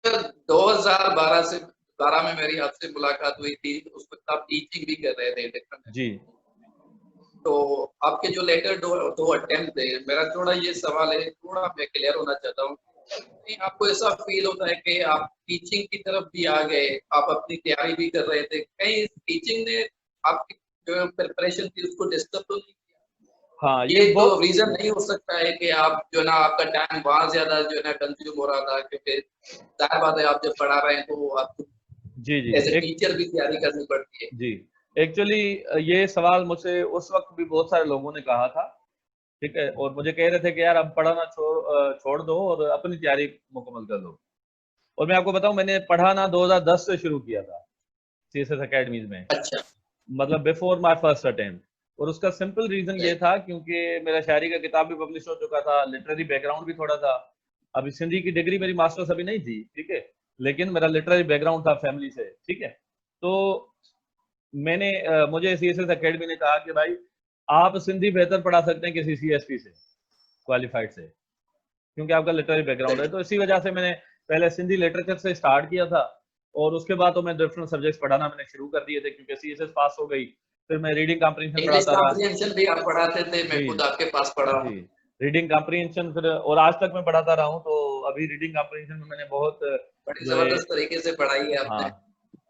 2012 से 12 में मेरी आपसे मुलाकात हुई थी, उस वक़्त आप टीचिंग भी कर रहे थे डिफरेंट। जी। तो आपके जो लेटर दो 2 अटेम्प्ट थे, मेरा थोड़ा ये सवाल है, थोड़ा मैं क्लियर होना चाहता हूँ। कहीं आपको ऐसा फ़ील होता है कि आप टीचिंग की तरफ भी आ गए, आप अपनी तैयारी भी कर रहे थे, कहीं टीचिंग ने आपकी जो प्रिपरेशन थी उसको डिस्टर्ब तो नहीं किया? हाँ, ये ये तो बहुत रीज़न नहीं हो सकता है कि आप जो है ना आपका टाइम वहाँ ज़्यादा जो है ना कंज़्यूम हो रहा था, क्योंकि ज़ाहिर बात है आप जब पढ़ा रहे हैं तो आपको जी, जी। एज़ अ एक टीचर भी तैयारी करनी पड़ती है। जी, एक्चुअली ये सवाल मुझसे उस वक़्त भी बहुत सारे लोगों ने कहा था, ठीक है? और मुझे कह रहे थे कि यार अब पढ़ाना छोड़ दो और अपनी तैयारी मुकम्मल कर लो। और मैं आपको बताऊँ मैंने पढ़ाना 2010 से शुरू किया था, सीएसएस अकेडमीज़ में, अच्छा, मतलब बिफोर माय फर्स्ट अटेम्प्ट। और उसका सिंपल रीज़न ये राइट। था क्योंकि मेरा शायरी का किताब भी पब्लिश हो चुका था, लिटरेरी बैकग्राउंड भी थोड़ा था। अभी सिंधी की डिग्री मेरी मास्टर्स अभी नहीं थी, ठीक है? लेकिन मेरा लिटरेरी बैकग्राउंड था फैमिली से, ठीक है? तो मुझे सीएसएस अकेडमी ने कहा कि भाई आप सिंधी बेहतर पढ़ा सकते हैं किसी सीएसपी से, क्वालिफाइड से, क्योंकि आपका लिटरेरी बैकग्राउंड है। सही। तो इसी वजह से मैंने पहले सिंधी लिटरेचर से स्टार्ट किया था और उसके बाद तो मैं डिफरेंट सब्जेक्ट्स पढ़ाना मैंने शुरू कर दिए थे क्योंकि सीएसएस पास हो गई। फिर मैं रीडिंग कॉम्प्रिहेंशन इंग्लिश पढ़ाता रहा। कॉम्प्रिहेंशन भी आप पढ़ाते थे, मैं जी, खुद आपके पास पढ़ा जी। हूँ। रीडिंग कॉम्प्रिहेंशन फिर और आज तक मैं पढ़ाता रहा हूँ, तो अभी रीडिंग कॉम्प्रिहेंशन में मैंने बहुत बड़ी जो है ज़बरदस्त तरीके से पढ़ाई है आपने। हाँ,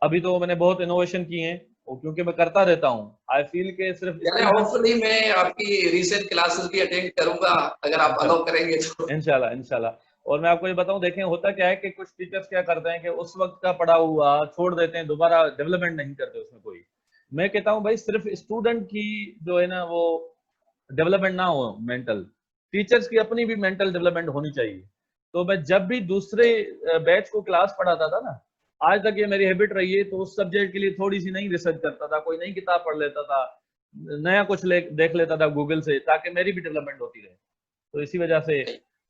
अभी तो मैंने बहुत इनोवेशन किए हैं और क्योंकि मैं करता रहता हूँ। आई फ़ील कि सिर्फ़ चलें स्टूडेंट होपफुली मैं आपकी रीसेंट क्लासेस भी अटेंड करूँगा, अगर आप इंशाल्लाह, अलाउ करेंगे तो। इंशाल्लाह, इंशाल्लाह। और मैं आपको ये बताऊँ देखें होता क्या है कि कुछ टीचर्स क्या करते हैं कि उस वक़्त का पढ़ा हुआ छोड़ देते हैं, दोबारा डेवलपमेंट नहीं करते उसमें कोई। मैं कहता हूँ भाई सिर्फ़ स्टूडेंट की जो है ना वो डेवलपमेंट ना हो मेंटल, टीचर्स की अपनी भी मेंटल डेवलपमेंट होनी चाहिए। तो मैं जब भी दूसरे बैच को क्लास पढ़ाता था ना, आज तक ये मेरी हैबिट रही है, तो उस सब्जेक्ट के लिए थोड़ी-सी नई रिसर्च करता था, कोई नई किताब पढ़ लेता था, नया कुछ ले देख लेता था गूगल से ताकि मेरी भी डेवलपमेंट होती रहे। तो इसी वजह से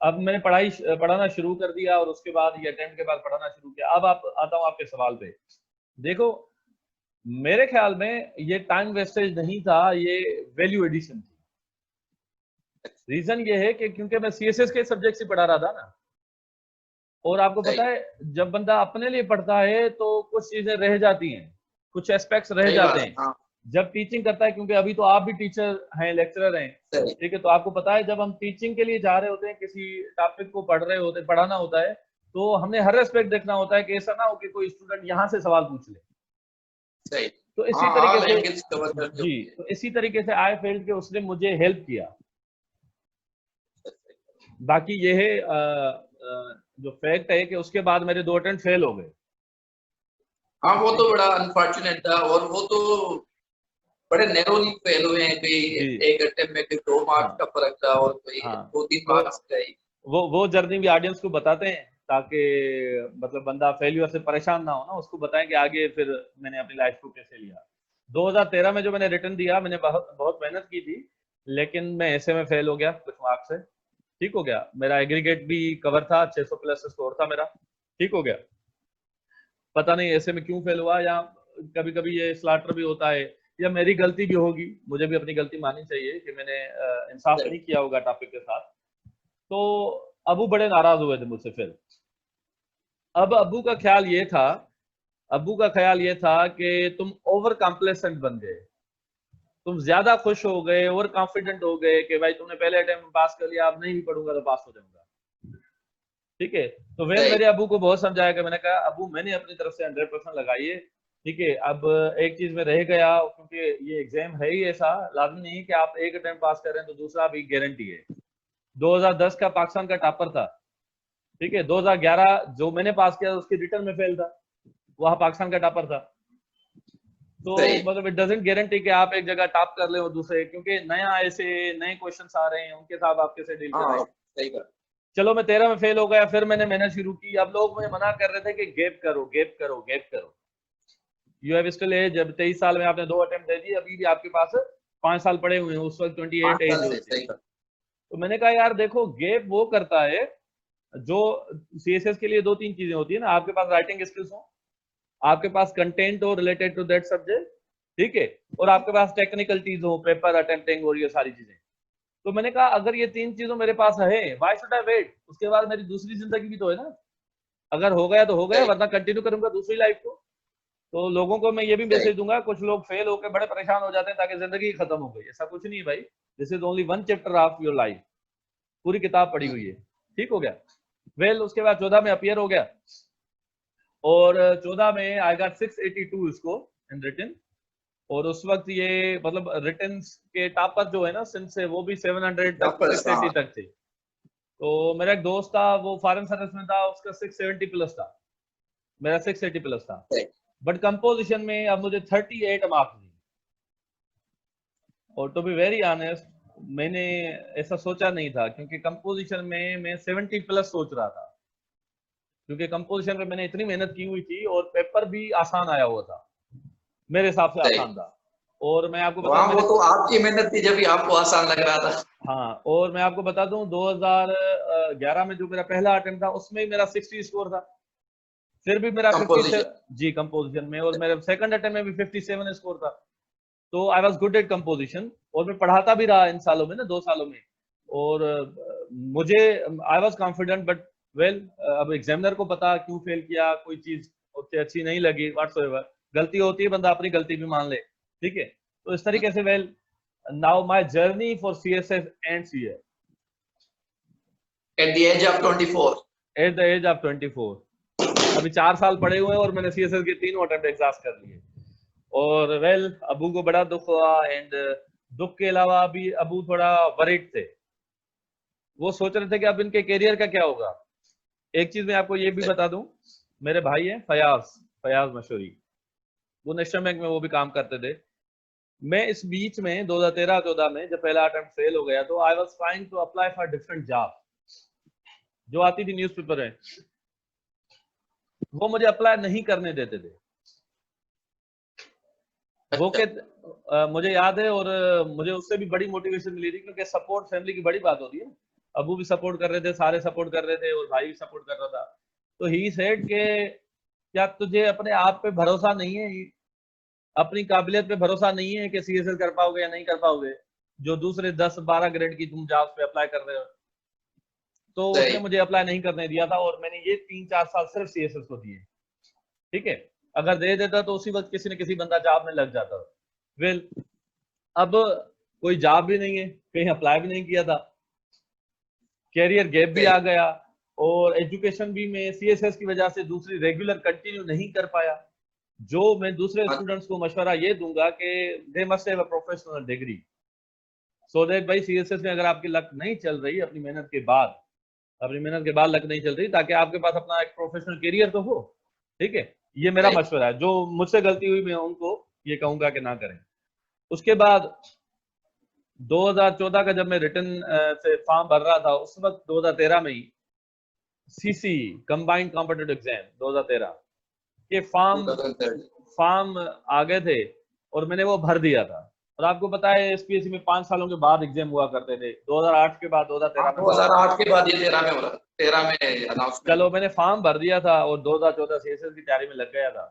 अब मैंने पढ़ाना शुरू कर दिया और उसके बाद ये अटेम्प्ट के बाद पढ़ाना शुरू किया। अब आप आता हूँ आपके सवाल पे। देखो, मेरे ख्याल में ये टाइम वेस्टेज नहीं था, ये वैल्यू एडिशन थी। रीज़न ये है कि क्योंकि मैं सीएसएस के सब्जेक्ट्स ही पढ़ा रहा था ना और आपको पता सही, है जब बंदा अपने लिए पढ़ता है तो कुछ चीज़ें रह जाती हैं, कुछ एस्पेक्ट्स रह सही जाते बात है। हैं। हाँ, जब टीचिंग करता है क्योंकि अभी तो आप भी टीचर हैं, लेक्चरर हैं, सही। ठीक है? तो आपको पता है जब हम टीचिंग के लिए जा रहे होते हैं, किसी टॉपिक को पढ़ रहे होते हैं, पढ़ाना होता है, तो हमने हर एस्पेक्ट देखना होता है कि ऐसा ना हो कि कोई स्टूडेंट यहाँ से सवाल पूछ ले। सही। तो इसी हाँ, तरीके ऑल से एंगल्स कवर करनी जी, होती है। तो इसी तरीके से आई फेल्ट कि उसने मुझे हेल्प किया। बाकी ये है जो फैक्ट है कि उसके बाद मेरे 2 अटेम्प्ट फेल हो गए, हाँ, वो तो ठीक है? बड़ा अनफॉर्चुनेट था और वो तो बड़े नैरोली फेल हुए हैं, कोई जी, 1 अटेम्प्ट में कोई 2 मार्क्स हाँ, का फ़र्क था और कोई हाँ। 2-3 तो मार्क्स का ही। वो जर्नी भी ऑडियंस को बताते हैं ताकि मतलब बंदा फेल्योर से परेशान ना हो ना, उसको बताएँ कि आगे फिर मैंने अपनी लाइफ़ को कैसे लिया। 2013 में जो मैंने रिटर्न दिया, मैंने बहुत बहुत मेहनत की थी, लेकिन मैं ऐसे में फेल हो गया कुछ मार्क्स से, ठीक हो गया। मेरा एग्रीगेट भी कवर था, 600 प्लस स्कोर था मेरा, ठीक हो गया। पता नहीं ऐसे में क्यों फेल हुआ या कभी-कभी ये स्लॉटर भी होता है या मेरी गलती भी होगी, मुझे भी अपनी गलती माननी चाहिए कि मैंने इंसाफ सही। नहीं किया होगा टॉपिक के साथ। तो अबू बड़े नाराज़ हुए थे मुझसे फिर। अब अब्बू का ख़्याल ये था कि तुम ओवर कॉम्प्लेसेंट बन गए। तुम ज़्यादा खुश हो गए, ओवर कॉन्फिडेंट हो गए कि भाई तुमने पहले अटेम्प्ट में पास कर लिया, अब नहीं भी पढ़ूँगा तो पास हो जाऊँगा। ठीक है? तो फिर सही। मेरे अब्बू को बहुत समझाया कि मैंने कहा अब्बू मैंने अपनी तरफ से 100% लगाई है, ठीक है? अब एक चीज़ में रह गया क्योंकि ये एग्ज़ाम है ही ऐसा, लाज़मी नहीं है कि आप एक अटेम्प्ट पास कर रहे हैं तो दूसरा भी गारंटी है। 2010 का पाकिस्तान का टॉपर था, ठीक है? 2011 जो मैंने पास किया उसके रिटर्न में फेल था, वहाँ पाकिस्तान का टॉपर था। तो सही। मतलब इट डज़न्ट गारंटी कि आप एक जगह टॉप कर लें और दूसरे क्योंकि नया ऐसे नए क्वेश्चन्स आ रहे हैं, उनके साथ आप कैसे डील हाँ, करें? सही बात। चलो मैं 13 में फेल हो गया, फिर मैंने मेहनत शुरू की। अब लोग मुझे मना कर रहे थे कि गैप करो, गैप करो, गैप करो। यू हैव स्टिल एज जब 23 साल में आपने 2 अटेम्प्ट दे दिए, अभी भी आपके पास 5 साल पड़े हुए हैं, उस वक़्त 5 28 एज साल जो से थी। सही बात। तो मैंने कहा यार देखो गैप वो करता है, जो सीएसएस के लिए 2-3 चीज़ें होती है ना, आपके पास राइटिंग स्किल्स हो, आपके पास कंटेंट हो रिलेटेड टू दैट सब्जेक्ट, ठीक है? और आपके पास टेक्निकलिटीज़ हो, पेपर अटेम्प्टिंग और ये सारी चीज़ें। तो मैंने कहा अगर ये 3 चीज़ों मेरे पास है, व्हाई शुड आई वेट? उसके बाद मेरी दूसरी ज़िंदगी भी तो है ना। अगर हो गया तो हो गया, सही वरना कंटिन्यू करूंगा दूसरी लाइफ को। तो लोगों को मैं ये भी सही मैसेज दूंगा, कुछ लोग फेल होकर बड़े परेशान हो जाते हैं ताकि जिंदगी खत्म हो गई, ऐसा कुछ नहीं है भाई। This is only one chapter of your life, पूरी किताब पढ़ी हुई है। ठीक हो गया। वेल उसके बाद 14 में अपीयर हो गया, और 14 में आई गॉट 682 इसको इन रिटन। और उस वक्त ये मतलब रिटन के टॉपर जो है ना सिंध से, वो भी 700 तक वापस। 680 हाँ तक थे। तो मेरा एक दोस्त था, वो फॉरेन सर्विस में था, उसका 670 प्लस था, मेरा 680 प्लस था। सही। बट कंपोजिशन में अब मुझे 38 मार्क्स दी। और टू बी वेरी ऑनेस्ट, मैंने ऐसा सोचा नहीं था, क्योंकि कंपोजिशन में मैं 70 प्लस सोच रहा था, क्योंकि कंपोजिशन पे मैंने इतनी मेहनत की हुई थी और पेपर भी आसान आया हुआ था, मेरे हिसाब से सही। आसान था। और मैं आपको बताऊं वहाँ वो मैंने, तो आपकी मेहनत थी जब भी आपको आसान लग रहा था। हाँ, और मैं आपको बता दूं 2011 में जो मेरा पहला अटेम्प्ट था उसमें ही मेरा 60 स्कोर था, फिर भी मेरा 57 कंपोजिशन। जी कंपोजिशन में, और मेरे सेकंड अटेम्प्ट में भी 57 स्कोर था। तो I was good at composition, और मैं पढ़ाता भी रहा इन सालों में ना, 2 सालों में। और मुझे I was confident, but well अब एग्जामिनर को पता क्यों फेल किया, कोई चीज उतनी अच्छी नहीं लगी, व्हाटसोएवर, गलती होती है, बंदा अपनी गलती भी मान ले। ठीक है। तो इस तरीके से well now my journey for CSS ends here at the age of 24। At the age of 24। अभी 4 साल पड़े हुए हैं और मैंने सीएसएस के तीनों अटेम्प्ट एग्जॉस्ट कर लिए। और वेल अबू को बड़ा दुख हुआ, एंड दुख के अलावा भी अबू थोड़ा वरीड थे, वो सोच रहे थे कि अब इनके करियर का क्या होगा। एक चीज मैं आपको ये भी बता दूं, मेरे भाई हैं फयाज, फयाज मशहूरी, वो नेशनल बैंक में वो भी काम करते थे। मैं इस बीच में 2013-14 में जब पहला अटेम्प्ट फेल हो गया, तो I was trying to apply for different job जो आती थी न्यूज़पेपर में, वो मुझे अप्लाई नहीं करने देते थे। वो अच्छा। के मुझे याद है, और मुझे उससे भी बड़ी मोटिवेशन मिली थी, क्योंकि सपोर्ट फैमिली की बड़ी बात होती है। अबू भी सपोर्ट कर रहे थे, सारे सपोर्ट कर रहे थे, और भाई भी सपोर्ट कर रहा था। तो ही सेड के क्या तुझे अपने आप पे भरोसा नहीं है, अपनी काबिलियत पे भरोसा नहीं है कि सीएसएस कर पाओगे या नहीं कर पाओगे, जो दूसरे 10-12 ग्रेड की तुम जॉब्स पे अप्लाई कर रहे हो। तो सही। उसने मुझे अप्लाई नहीं करने दिया था, और मैंने ये 3-4 साल सिर्फ सीएसएस को दिए। ठीक है। अगर दे देता तो उसी वक्त किसी न किसी बंदा जॉब में लग जाता। वेल अब कोई जॉब भी नहीं है, कहीं अप्लाई भी नहीं किया था, कैरियर गैप भी सही। आ गया, और एजुकेशन भी मैं सीएसएस की वजह से दूसरी रेगुलर कंटिन्यू नहीं कर पाया। जो मैं दूसरे हाँ, स्टूडेंट्स को मशवरा ये दूंगा कि they must have a professional degree, so that भाई सीएसएस में अगर आपकी लक नहीं चल रही, अपनी मेहनत के बाद लक नहीं चल रही, ताकि आपके पास अपना एक प्रोफेशनल करियर तो हो। ठीक है। ये मेरा सही। मशवरा है, जो मुझसे गलती हुई मैं उनको ये कहूंगा कि ना करें। उसके बाद 2014 का जब मैं रिटर्न से फॉर्म भर रहा था, उस वक्त 2013 में ही सीसी कंबाइंड कॉम्पिटिटिव एग्जाम 2013 के फॉर्म 2030। फॉर्म आ गए थे, और मैंने वो भर दिया था। और आपको पता है एसपीएससी में 5 सालों के बाद एग्जाम हुआ करते थे, 2008 के बाद हाँ 2013 में हुआ करते 2008 थे। के बाद ये 13 में हो रहा, 13 में अनाउंसमेंट। चलो मैंने फॉर्म भर दिया था और 2014 सीएसएस की तैयारी में लग गया था।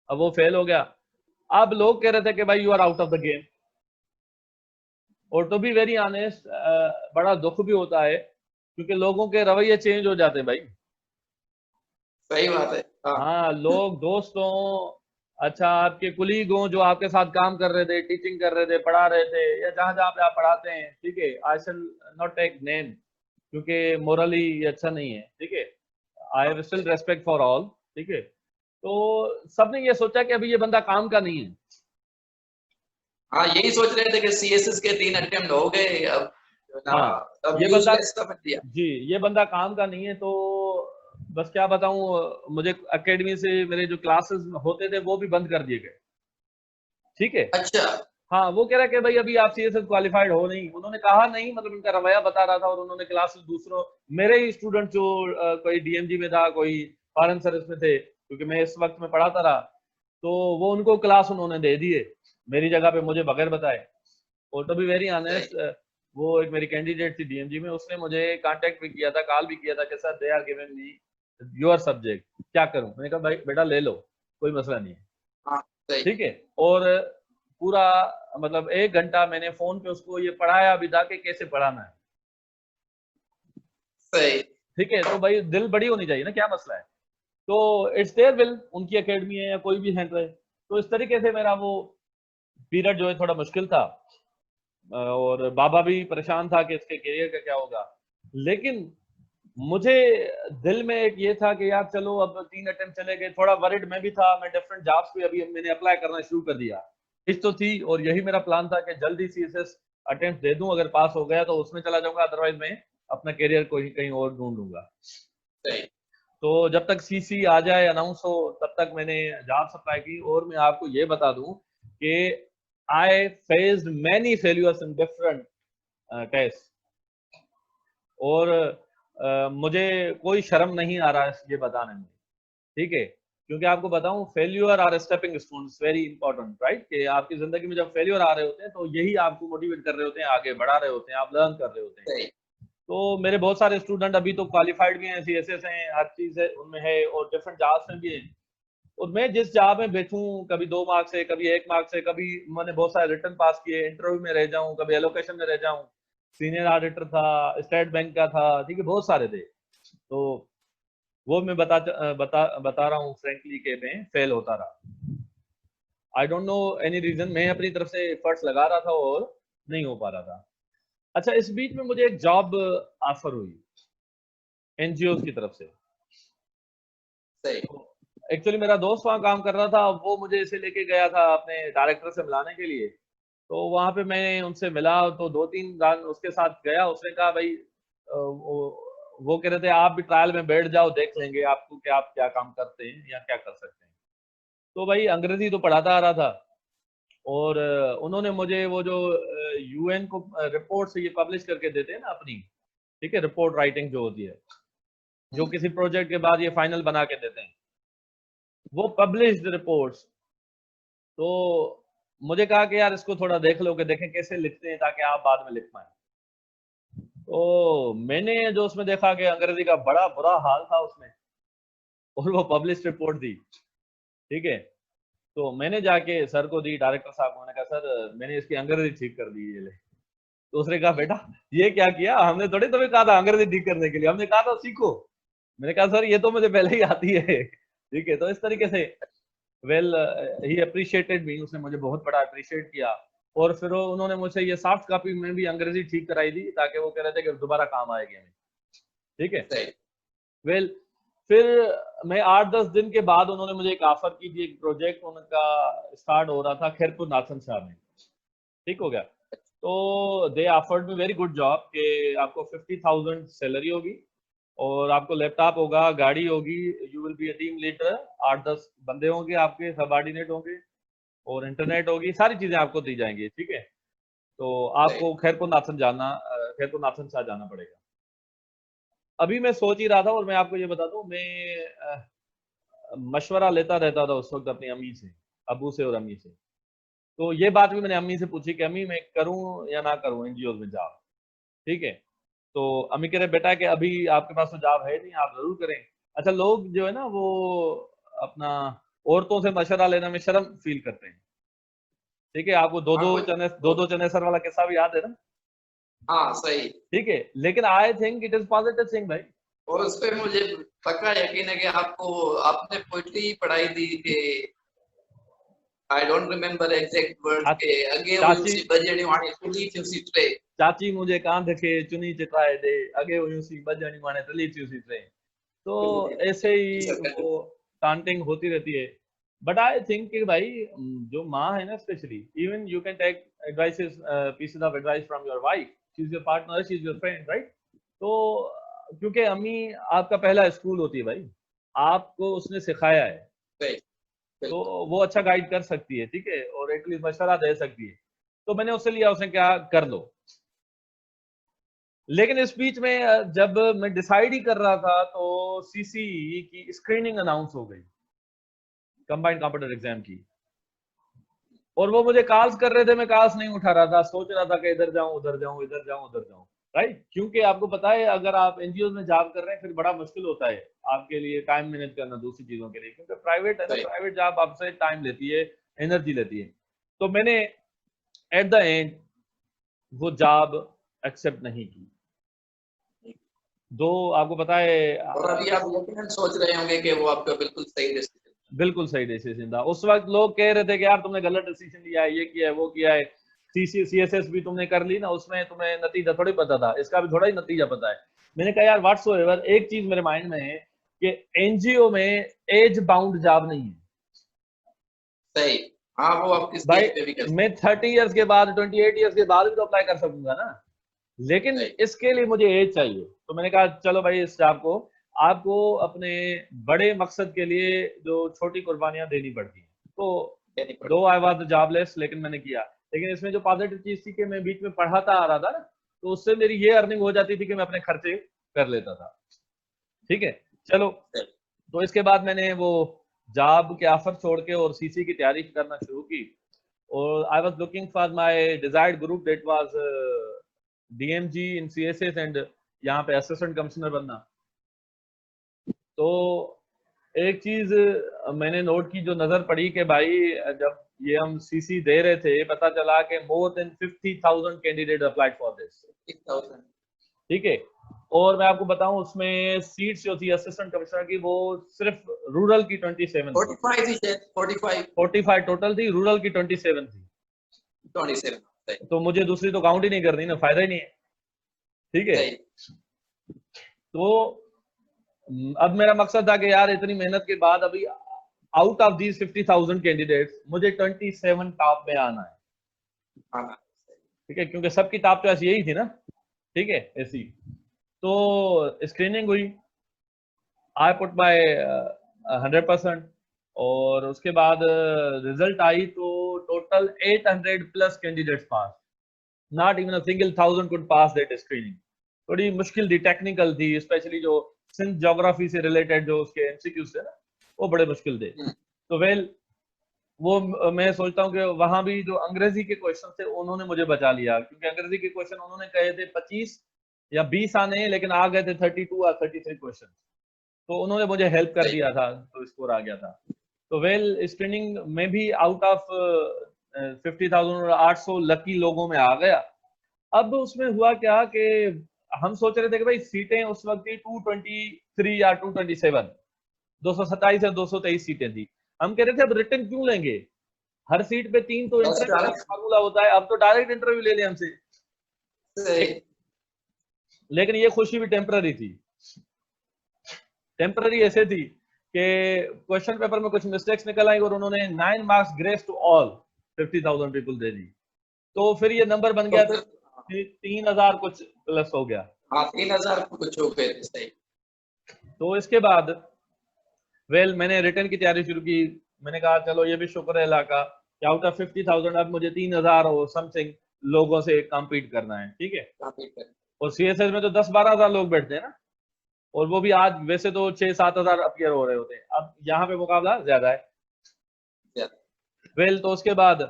अब वो फेल हो गया। अब लोग कह रहे थे कि भाई you are out of the game. और टू बी वेरी ऑनेस्ट, बड़ा दुख भी होता है, क्योंकि लोगों के रवैये चेंज हो जाते हैं भाई। सही बात है। हाँ हाँ, लोग दोस्तों, अच्छा आपके कुलीग हों जो आपके साथ काम कर रहे थे, टीचिंग कर रहे थे, पढ़ा रहे थे, या जहां जहां पे आप पढ़ाते हैं, ठीक है, I shall not take name, क्योंकि मोरली ये अच्छा नहीं है। ठीक है। I have still respect for all. ठीक है। तो सबने ये सोचा कि अभी ये बंदा काम का नहीं है। हाँ, यही सोच रहे थे कि सीएसएस के 3 अटेम्प्ट हो गए, अब ना, हाँ, अब ये बंदा, यूजलेस समझ लिया। जी, ये बंदा काम का नहीं है। तो बस क्या बताऊं, मुझे एकेडमी से मेरे जो क्लासेस होते थे वो भी बंद कर दिए गए। ठीक है। अच्छा। हाँ, वो कह रहा है कि भाई अभी आप सीएसएस क्वालिफाइड हो नहीं, उन्होंने कहा नहीं, मतलब इनका रवैया बता रहा था। और उन्होंने क्लासेस दूसरों, मेरे ही स्टूडेंट जो कोई डीएमजी में था, कोई फॉरेन सर्विस में थे, क्योंकि मैं इस वक्त में पढ़ाता रहा, तो वो उनको क्लास उन्होंने दे दिए मेरी जगह पे, मुझे बगैर बताए। और टू बी वेरी ऑनेस्ट, वो एक मेरी कैंडिडेट थी डीएमजी में, उसने मुझे कांटेक्ट भी किया था, कॉल भी किया था कि sir they are given me your subject, क्या करूं। मैंने कहा भाई बेटा ले लो, कोई मसला नहीं है। हाँ सही। ठीक है। और पूरा मतलब 1 घंटा मैंने फोन पे उसको ये पढ़ाया भी था कि कैसे पढ़ाना है। सही। ठीक है, तो भाई दिल बड़ी होनी चाहिए ना, क्या मसला है। तो इट्स देयर विल, उनकी एकेडमी है या कोई भी हैंडल है। तो इस तरीके से मेरा वो पीरियड जो है थोड़ा मुश्किल था, और बाबा भी परेशान था कि इसके करियर का क्या होगा। लेकिन मुझे दिल में एक ये था कि यार चलो अब 3 अटेम्प्ट चले गए, थोड़ा वरिड मैं भी था, मैं डिफरेंट जॉब्स पे अभी मैंने अप्लाई करना शुरू कर दिया। इस तो थी, और यही मेरा प्लान था कि जल्दी सीएसएस अटेम्प्ट दे दूं, अगर पास हो गया तो उसमें चला जाऊंगा, अदरवाइज मैं अपना करियर कोई कहीं और ढूंढ लूंगा। सही। तो जब तक सीसी आ जाए, अनाउंस हो, तब तक मैंने जॉब अप्लाई की। और मैं आपको ये बता दूं कि I faced many failures in different test, और मुझे कोई शर्म नहीं आ रहा है ये बताने में, ठीक है। क्योंकि आपको बताऊं, failure are stepping stones, very important, right. कि आपकी जिंदगी में जब फेल्यूर आ रहे होते हैं तो यही आपको मोटिवेट कर रहे होते हैं, आगे बढ़ा रहे होते हैं, आप लर्न कर रहे होते हैं। सही। तो मेरे बहुत सारे स्टूडेंट अभी तो क्वालिफाइड भी हैं, सीएसएस हैं, हर चीज है उनमें है, और डिफरेंट जॉब्स में भी है। और मैं जिस जॉब में बैठूं, कभी 2 मार्क्स से, कभी 1 मार्क्स से, कभी मैंने बहुत सारे रिटर्न पास किए, इंटरव्यू में रह जाऊं, कभी एलोकेशन में रह जाऊं, सीनियर ऑडिटर था, स्टेट बैंक का था, ठीक है, बहुत सारे थे। तो वो मैं बता रहा हूँ फ्रेंकली कि मैं फेल होता रहा। I don't know any reason, मैं अपनी तरफ से एफर्ट्स लगा रहा था और नहीं हो पा रहा था। अच्छा, इस बीच में मुझे एक जॉब ऑफर हुई एनजीओ की तरफ से। सही। तो एक्चुअली मेरा दोस्त वहाँ काम कर रहा था, वो मुझे इसे लेके गया था अपने डायरेक्टर से मिलाने के लिए। तो वहाँ पे मैंने उनसे मिला, तो 2-3 रात उसके साथ गया। उसने कहा भाई वो कह रहे थे आप भी ट्रायल में बैठ जाओ, देख लेंगे आपको कि आप क्या काम करते हैं या क्या कर सकते हैं। तो भाई अंग्रेजी तो पढ़ाता आ रहा था, और उन्होंने मुझे वो जो यूएन को रिपोर्ट से ये पब्लिश करके देते हैं ना अपनी, ठीक है, रिपोर्ट राइटिंग जो होती है, जो किसी प्रोजेक्ट के बाद ये फाइनल बना के देते हैं, वो पब्लिश्ड रिपोर्ट्स। तो मुझे कहा कि यार इसको थोड़ा देख लो कि देखें कैसे लिखते हैं, ताकि आप बाद में लिख पाए। तो मैंने जो उसमें देखा कि अंग्रेजी का बड़ा बुरा हाल था उसमें, और वो पब्लिश रिपोर्ट थी, ठीक है। तो मैंने जाके सर को दी, डायरेक्टर साहब को, मैंने कहा सर मैंने इसकी अंग्रेजी ठीक कर दी, ये ले। तो उसने कहा बेटा ये क्या किया, हमने थोड़ी तुम्हें कहा था अंग्रेजी ठीक करने के लिए, हमने कहा था सीखो। मैंने कहा सर ये तो मुझे पहले ही आती है, ठीक है। तो इस तरीके से वेल ही अप्रिशिएटेड मी, उसने मुझे बहुत बड़ा अप्रिशिएट किया। और फिर उन्होंने मुझसे ये सॉफ्ट कॉपी में भी अंग्रेजी ठीक कराई दी, ताकि वो कह रहे थे कि दोबारा काम आएगी हमें, ठीक है। सही। वेल फिर मैं 8-10 दिन के बाद उन्होंने मुझे एक ऑफर की थी, एक प्रोजेक्ट उनका स्टार्ट हो रहा था खैरपुर नाथन शाह में, ठीक हो गया। तो they offered me very good job कि आपको 50,000 सैलरी होगी, और आपको लैपटॉप होगा, गाड़ी होगी, you will be a team leader, 8-10 बंदे होंगे आपके सबऑर्डिनेट होंगे, और इंटरनेट होगी, सारी चीजें आपको दी जाएंगी, ठीक है। तो सही। आपको खैरपुर नाथन शाह जाना पड़ेगा। अभी मैं सोच ही रहा था, और मैं आपको ये बता दूं, मैं मशवरा लेता रहता था उस वक्त अपनी अम्मी से, अबू से और अम्मी से। तो ये बात भी मैंने अम्मी से पूछी कि अम्मी मैं करूं या ना करूं एनजीओ में जॉब, ठीक है। तो अम्मी कह रहे बेटा कि अभी आपके पास तो जॉब है नहीं, आप जरूर करें। अच्छा, लोग जो है ना वो अपना औरतों से मशवरा लेने में शर्म फील करते हैं, ठीक है। आपको हाँ कुछ। दो दो चने सर वाला किस्सा भी याद है ना, हाँ सही। ठीक है। लेकिन I think it is positive thing भाई। और उस पे मुझे पक्का यकीन है कि आपको आपने पोइट्री पढ़ाई थी कि I don't remember exact word के अगे हुई चाची उसी बजणी वाणी खुली थी उसी ट्रे। चाची मुझे कांध के चुनी चित्राए दे, अगे हुई सी बजनी माने तली थी उसी से। तो ऐसे ही वो टांटिंग होती रहती है। बट आई थिंक कि भाई जो माँ है ना, specially even you can take advices, pieces of advice from your wife, she is your partner, she is your friend, right. तो क्योंकि अम्मी आपका पहला स्कूल होती है भाई, आपको उसने सिखाया है, सही। तो बिल्कुल। वो अच्छा गाइड कर सकती है, ठीक है, और एटलीस्ट मशवरा दे सकती है। तो मैंने उससे लिया, उसने क्या कर लो। लेकिन इस बीच में जब मैं डिसाइड ही कर रहा था, तो सीसी की स्क्रीनिंग अनाउंस हो गई, कंबाइंड कंप्यूटर एग्जाम की। और वो मुझे कॉल्स कर रहे थे, मैं कॉल्स नहीं उठा रहा था, सोच रहा था कि इधर जाऊं उधर जाऊं, इधर जाऊं उधर जाऊं, राइट। क्योंकि आपको पता है अगर आप एनजीओ में जॉब कर रहे हैं, फिर बड़ा मुश्किल होता है आपके लिए टाइम मैनेज करना दूसरी चीजों के लिए, क्योंकि प्राइवेट है ना, सही। प्राइवेट जॉब आपसे टाइम लेती है, एनर्जी लेती है। तो मैंने एट द एंड वो जॉब एक्सेप्ट नहीं की। दो आपको पता है और अभी आप यकीनन सोच रहे होंगे कि वो आपका बिल्कुल सही डिसीजन। बिल्कुल सही डिसीजन था। उस वक्त लोग कह रहे थे कि यार तुमने गलत डिसीजन लिया है, ये किया है, वो किया है, CSS भी तुमने कर ली ना, उसमें तुम्हें नतीजा थोड़ी पता था, इसका भी थोड़ा ही नतीजा पता है। मैंने कहा यार व्हाट्सओएवर, एक चीज मेरे माइंड में है कि एनजीओ में एज बाउंड जॉब नहीं है सही। हाँ, वो आप किस भाई। एज पे भी कर मैं सकते 30 ईयर्स के बाद, 28 ईयर्स के बाद भी तो अप्लाई कर सकूंगा ना, लेकिन हैं। इसके लिए मुझे एज चाहिए। तो मैंने कहा चलो भाई, इस जॉब को आपको अपने बड़े मकसद के लिए जो छोटी कुर्बानियां देनी पड़ती हैं, तो सही। दो आई वाज जॉबलेस, लेकिन मैंने किया। लेकिन इसमें जो पॉजिटिव चीज थी कि मैं बीच में पढ़ाता आ रहा था ना, तो उससे मेरी ये अर्निंग हो जाती थी कि मैं अपने खर्चे कर लेता था। ठीक है, चलो। तो इसके बाद मैंने वो जॉब के ऑफर छोड़ के और सीसी की तैयारी करना शुरू की, और I was looking for my desired group, that was DMG in CSS and यहाँ पे असिस्टेंट कमिश्नर बनना। तो एक चीज मैंने नोट की, जो नजर पड़ी कि भाई जब ये हम सीसी दे रहे थे, पता चला कि more than 50,000 candidate applied for this. 50,000। ठीक है, और मैं आपको बताऊं उसमें सीट्स जो थी असिस्टेंट कमिश्नर की, वो सिर्फ रूरल की 27 थी। 45 ही शायद, 45। 45 टोटल थी, रूरल की 27 थी। 27। सही। तो मुझे दूसरी तो काउंट ही नहीं करनी ना, फायदा ही नहीं है। ठीक है, सही। तो अब मेरा मकसद था कि यार इतनी मेहनत के बाद अभी आउट ऑफ दीज 50,000 कैंडिडेट्स मुझे 27 टॉप में आना है। हाँ। ठीक है, क्योंकि सबकी टॉप चॉइस यही थी ना। ठीक है, ऐसी। तो स्क्रीनिंग हुई, आई पुट माय 100%, और उसके बाद रिजल्ट आई तो total 800 plus candidates pass, not even a single 1000 could pass that screening. थोड़ी मुश्किल थी, टेक्निकल थी, स्पेशली जो सिंध ज्योग्राफी से रिलेटेड जो उसके एमसीक्यूज थे ना, वो बड़े मुश्किल थे। तो वेल, वो मैं सोचता हूँ कि वहां भी जो अंग्रेजी के क्वेश्चन थे उन्होंने मुझे बचा लिया, क्योंकि अंग्रेजी के क्वेश्चन उन्होंने कहे थे 25 या 20 आने हैं, लेकिन आ गए थे 32 या 33 क्वेश्चन। तो उन्होंने मुझे हेल्प कर सही। दिया था, तो स्कोर आ गया था। तो वेल, स्क्रीनिंग में भी आउट ऑफ 50,000 और 800 लकी लोगों में आ गया। अब उसमें हुआ क्या कि हम सोच रहे थे कि भाई सीटें उस वक्त थी 223 या 227, 227 या 223 सीटें थी। हम कह रहे थे अब रिटर्न क्यों लेंगे, हर सीट पे 3 तो बस इंटरव्यू का डायरेक्ट। फार्मूला होता है, अब तो डायरेक्ट इंटरव्यू ले लें हमसे। सही। लेकिन ये खुशी भी टेम्पररी थी। टेम्पररी ऐसे थी कि क्वेश्चन पेपर में कुछ मिस्टेक्स निकल आई और उन्होंने 9 marks grace to all 50,000 people दे दी। तो फिर ये नंबर बन तो गया, फिर 3,000 कुछ प्लस हो गया। हाँ, 3,000 कुछ हो गए थे। सही। तो इसके बाद वेल, मैंने रिटर्न की तैयारी शुरू की। मैंने कहा चलो ये भी शुक्र है अल्लाह का कि आउट ऑफ 50,000 अब मुझे 3,000 और समथिंग लोगों से कम्पीट करना है। ठीक है, काफी कर। और सीएसएस में तो 10-12 हजार लोग बैठते हैं ना, और वो भी आज वैसे तो 6-7 हजार अपीयर हो रहे होते हैं, अब यहाँ पे मुकाबला ज्यादा है। वेल, तो उसके बाद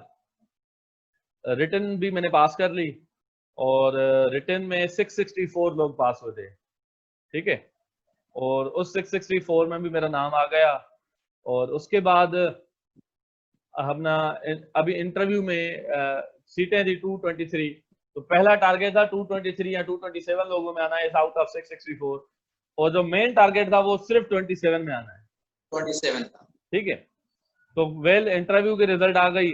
रिटर्न भी मैंने पास कर ली, और रिटर्न में 664 लोग पास हुए थे। ठीक है, और उस 664 में भी मेरा नाम आ गया। और उसके बाद अपना अभी इंटरव्यू में सीटें थी 223, तो पहला टारगेट था 223 या 227 लोगों में आना है आउट ऑफ 664, और जो मेन टारगेट था वो सिर्फ 27 में आना है। 27 था। ठीक है, तो वेल, इंटरव्यू की रिजल्ट आ गई,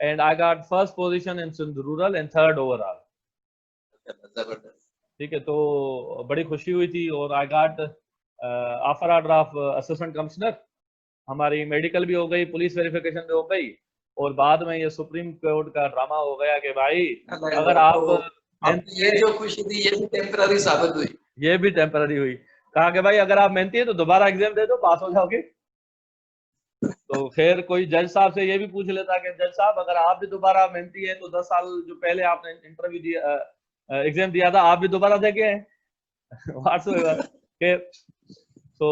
and I got first position in Sindh rural and third overall. जबरदस्त। ठीक है, तो बड़ी खुशी हुई थी, और I got offer order of assistant commissioner. हमारी मेडिकल भी हो गई, पुलिस वेरिफिकेशन भी हो गई, और बाद में ये सुप्रीम कोर्ट का ड्रामा हो गया कि भाई अगर आप तो अब ये जो खुशी थी ये भी टेम्पररी साबित हुई। ये भी टेम्पररी हुई। कहा कि भाई अगर आप मेहनती है तो दोबारा एग्जाम दे दो, पास हो जाओगे। तो फिर कोई जज साहब से ये भी पूछ लेता कि जज साहब अगर आप भी दोबारा मेहनती है तो 10 साल जो पहले आपने इंटरव्यू दिया, एग्जाम दिया था, आप भी दोबारा दे के के तो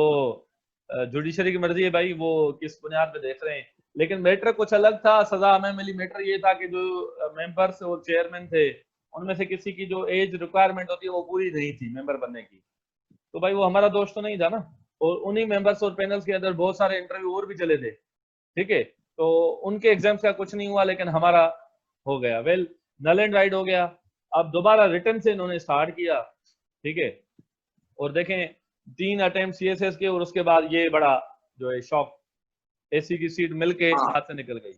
जुडिशरी की मर्जी है भाई, वो किस बुनियाद पे देख रहे हैं। लेकिन मैटर कुछ अलग था, सजा हमें मिली। मैटर ये था कि जो मेंबर्स और चेयरमैन थे, उनमें से किसी की जो एज रिक्वायरमेंट होती है वो पूरी नहीं थी मेंबर बनने की। तो भाई वो हमारा दोस्त तो नहीं था ना, और उन्हीं मेंबर्स और पैनल्स के अंदर बहुत सारे इंटरव्यू और भी चले थे। ठीक है, तो उनके एग्जाम्स का कुछ नहीं हुआ, लेकिन हमारा हो गया। वेल, नल एंड राइट हो गया। अब दोबारा रिटर्न से इन्होंने स्टार्ट किया। ठीक है, और देखें 3 अटेम्प्ट CSS के, और उसके बाद ये बड़ा जो है शॉक, AC की सीट मिलके हाँ। हाथ से निकल गई।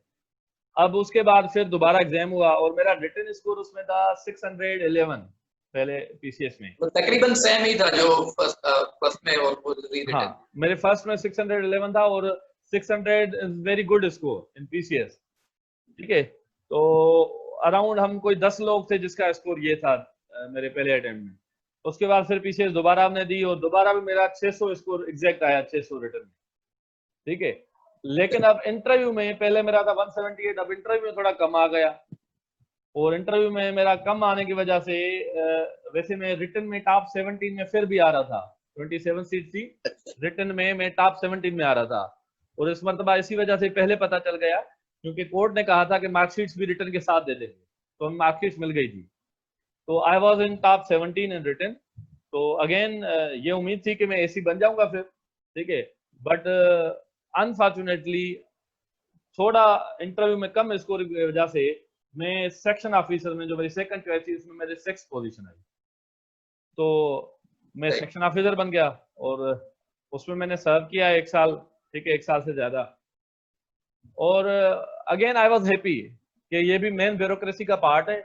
अब उसके बाद फिर दोबारा एग्जाम हुआ और मेरा रिटन स्कोर उसमें था 611 पहले PCS में। तो तकरीबन सेम ही था जो फर्स्ट में और वो री-रिटन। हाँ, मेरे फर्स्ट में 611 था और 600 is very good score in PCS, ठीक है। तो अराउंड हम कोई 10 लोग थे जिसका स्कोर ये था मेरे पहले अटेम्प्ट में। उसके बाद फिर PCS दोबारा हमने दी और दोबारा भी मेरा 600 स्कोर एग्जैक्ट आया, 600 रिटर्न में, ठीक है। लेकिन अब इंटरव्यू में पहले मेरा था 178, अब इंटरव्यू में थोड़ा कम आ गया, और इंटरव्यू में मेरा कम आने की वजह से वैसे मैं रिटर्न में टॉप 17 में फिर भी आ रहा था, 27 सीट थी, रिटर्न में मैं टॉप 17 में आ रहा था। और इस मरतबा इसी वजह से पहले पता चल गया, क्योंकि कोर्ट ने कहा था कि मार्कशीट्स भी रिटर्न के साथ दे देंगे, तो हमें मार्कशीट्स मिल गई थी। तो I was in top 17 in return. तो अगेन ये उम्मीद थी कि मैं AC बन जाऊंगा फिर, ठीक है। बट अनफॉर्चुनेटली थोड़ा इंटरव्यू में कम स्कोर की वजह से मैं सेक्शन ऑफिसर में, जो मेरी सेकंड चॉइस थी, उसमें मेरी 6th पोजीशन आई। तो मैं सेक्शन ऑफिसर बन गया और उसमें मैंने सर्व किया 1 साल, ठीक है, 1 साल से ज्यादा। और अगेन आई वाज हैप्पी कि ये भी मेन ब्यूरोक्रेसी का पार्ट है,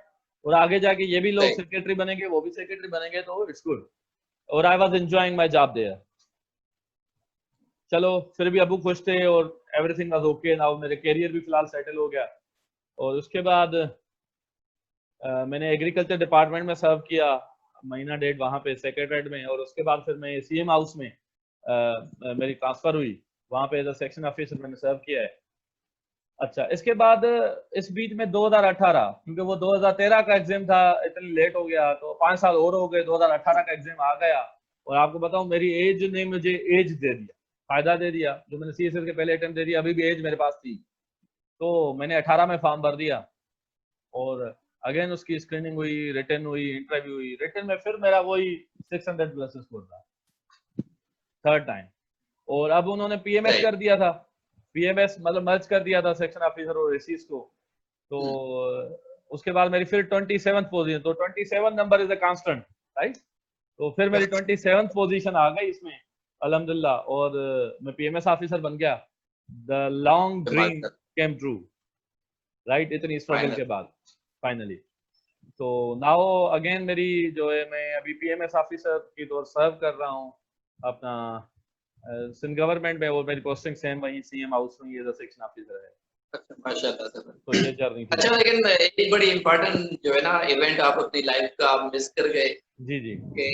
और आगे जाके ये भी लोग सेक्रेटरी बनेंगे, वो भी सेक्रेटरी बनेंगे, तो इट्स गुड। और I was enjoying my job there. चलो, फिर भी अबू खुश थे और एवरीथिंग वाज ओके नाउ, मेरे कैरियर भी फिलहाल सेटल हो गया। और उसके बाद मैंने एग्रीकल्चर डिपार्टमेंट में सर्व किया महीना डेढ़ वहाँ पे सेक्रेटरीट में, और उसके बाद फिर मैं CM हाउस में मेरी ट्रांसफर हुई, वहाँ पे एज अ सेक्शन ऑफिसर मैंने सर्व किया है। अच्छा, इसके बाद इस बीच में 2018, क्योंकि वो 2013 का एग्जाम था, इतनी लेट हो गया, तो 5 साल और हो गए, 2018 का एग्जाम आ गया। और आपको बताऊं, मेरी एज ने मुझे एज दे दिया, फायदा दे दिया। जो मैंने CSS के पहले अटेम्प्ट दे दिया, अभी भी एज मेरे पास थी, तो मैंने 18 में फॉर्म भर दिया। और अगेन उसकी स्क्रीनिंग हुई, रिटर्न हुई, इंटरव्यू हुई। रिटर्न में फिर मेरा वही 600 प्लस स्कोर था थर्ड टाइम। और अब उन्होंने PMS कर दिया था, PMS मतलब मर्ज कर दिया था सेक्शन ऑफिसर और ACs को। तो उसके बाद मेरी फिर 27th पोजीशन, तो 27 number is a constant, right. तो फिर मेरी 27th पोजीशन आ गई इसमें अल्हम्दुलिल्लाह, और मैं PMS ऑफिसर बन गया। The long dream came true, right, इतनी स्ट्रगल के बाद फाइनली। तो नाउ अगेन मेरी जो है, मैं अभी PMS ऑफिसर की तौर सर्व कर रहा हूँ अपना सिंध गवर्नमेंट में, और मेरी पोस्टिंग सेम वही CM हाउस में एज अ सेक्शन ऑफिसर है। अच्छा, माशाल्लाह सर। तो ये जर्नी थी। अच्छा, लेकिन एक बड़ी इम्पोर्टेंट जो है ना इवेंट आप अपनी लाइफ का आप मिस कर गए जी जी कि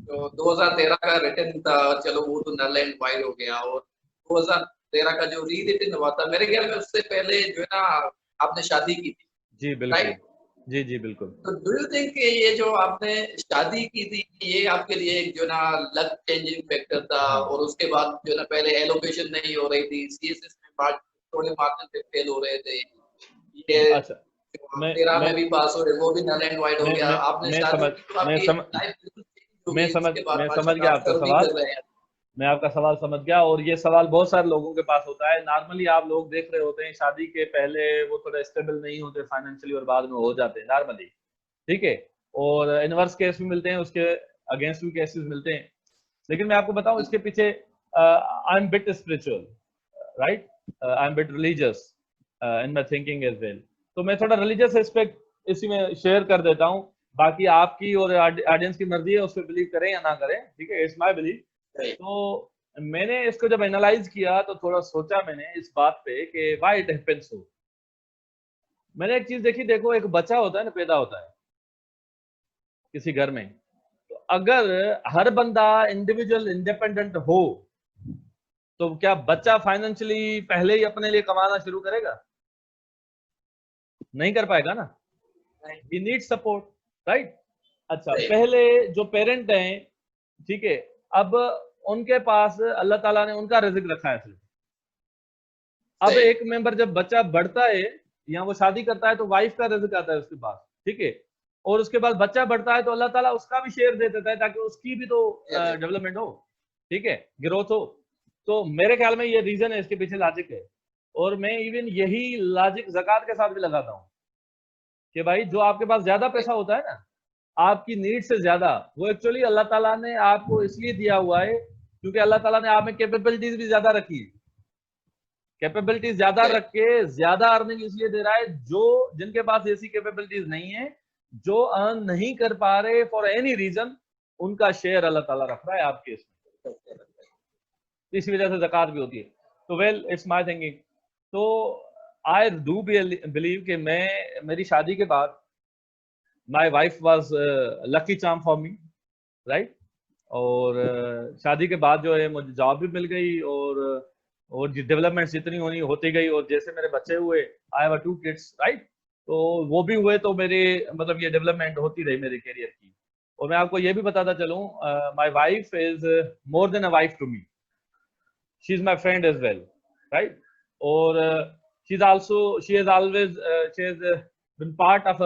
जो 2013 का रिटर्न था, चलो वो तो नल एंड वाइड हो गया, और 2013 का जो री रिटर्न हुआ था, मेरे ख्याल में उससे पहले जो है ना आपने शादी की थी, जी बिल्कुल, राइट? जी जी बिल्कुल। तो डू यू थिंक ये जो आपने शादी की थी, ये आपके लिए एक जो ना लक चेंजिंग फैक्टर था? हाँ और उसके बाद जो ना पहले एलोकेशन नहीं हो रही थी, CSS में मार्क्स थोड़े मार्क्स पे फेल हो रहे थे, ये अच्छा, मैं 13 मैं में भी पास हुए, वो भी नल एंड वाइड हो मैं गया, मैं आपने मैं शादी समझ की तो आपकी लाइफ बिल्कुल चेंज हो मैं गई, समझ उसके बाद मैं समझ माशाल्लाह गया आप आपका सर्व भी सवाल। कर रहे हैं। मैं आपका सवाल समझ गया, और ये सवाल बहुत सारे लोगों के पास होता है। नॉर्मली आप लोग देख रहे होते हैं, शादी के पहले वो थोड़ा स्टेबल नहीं होते फाइनेंशियली, और बाद में हो जाते हैं नॉर्मली, ठीक है। और इनवर्स केस भी मिलते हैं, उसके अगेंस्ट भी केसेस मिलते हैं। लेकिन मैं आपको बताऊं, इसके पीछे I am bit spiritual, right, I am bit religious in my thinking as well. तो मैं थोड़ा रिलीजियस एस्पेक्ट इसी में शेयर कर देता हूँ। बाकी आपकी और ऑडियंस की मर्जी है, उस पर बिलीव करें या ना करें, ठीक है, इट्स माय बिलीफ। तो मैंने इसको जब एनालाइज किया तो थोड़ा सोचा मैंने इस बात पे कि व्हाई इट हैपेंस सो। मैंने एक चीज देखी, देखो, एक बच्चा होता है ना, पैदा होता है किसी घर में, तो अगर हर बंदा इंडिविजुअल इंडिपेंडेंट हो, तो क्या बच्चा फाइनेंशियली पहले ही अपने लिए कमाना शुरू करेगा? नहीं कर पाएगा ना, ही नीड सपोर्ट, राइट। अच्छा, पहले जो पेरेंट हैं, ठीक है, अब उनके पास अल्लाह ताला ने उनका रिज़्क रखा है सिर्फ। अब एक मेंबर जब बच्चा बढ़ता है या वो शादी करता है, तो वाइफ का रिज़्क आता है उसके पास, ठीक है। और उसके बाद बच्चा बढ़ता है तो अल्लाह ताला उसका भी शेयर दे देता है, ताकि उसकी भी तो डेवलपमेंट हो, ठीक है, ग्रोथ हो। तो मेरे ख्याल में ये रीजन है, इसके पीछे लॉजिक है। और मैं इवन यही लॉजिक ज़कात के साथ भी लगाता हूँ कि भाई, जो आपके पास ज्यादा पैसा होता है ना, आपकी नीड से ज्यादा, वो एक्चुअली अल्लाह ताला ने आपको इसलिए दिया हुआ है क्योंकि अल्लाह ताला ने आप में कैपेबिलिटीज भी ज्यादा रखी है। कैपेबिलिटीज ज्यादा रख के ज्यादा अर्निंग इसलिए दे रहा है, जो जिनके पास ऐसी कैपेबिलिटीज नहीं है, जो अर्न नहीं कर पा रहे फॉर एनी रीजन, उनका शेयर अल्लाह ताला रख रहा है आपके इसमें, इसी वजह से ज़कात भी होती है। तो वेल इट्स माय थिंकिंग। तो आई डू बिलीव कि मैं, मेरी शादी के बाद my wife was lucky charm for me, right. और शादी के बाद जो है मुझे जॉब भी मिल गई, और डेवलपमेंट जितनी होनी होती गई, और जैसे मेरे बच्चे हुए, आई हैव 2 किड्स, राइट। तो वो भी हुए, तो मेरे मतलब ये डेवलपमेंट होती रही मेरे करियर की। और मैं आपको ये भी बताता चलूं, my wife is more than a wife to me, she is my friend as well, right. और she is also, she has always she has been part of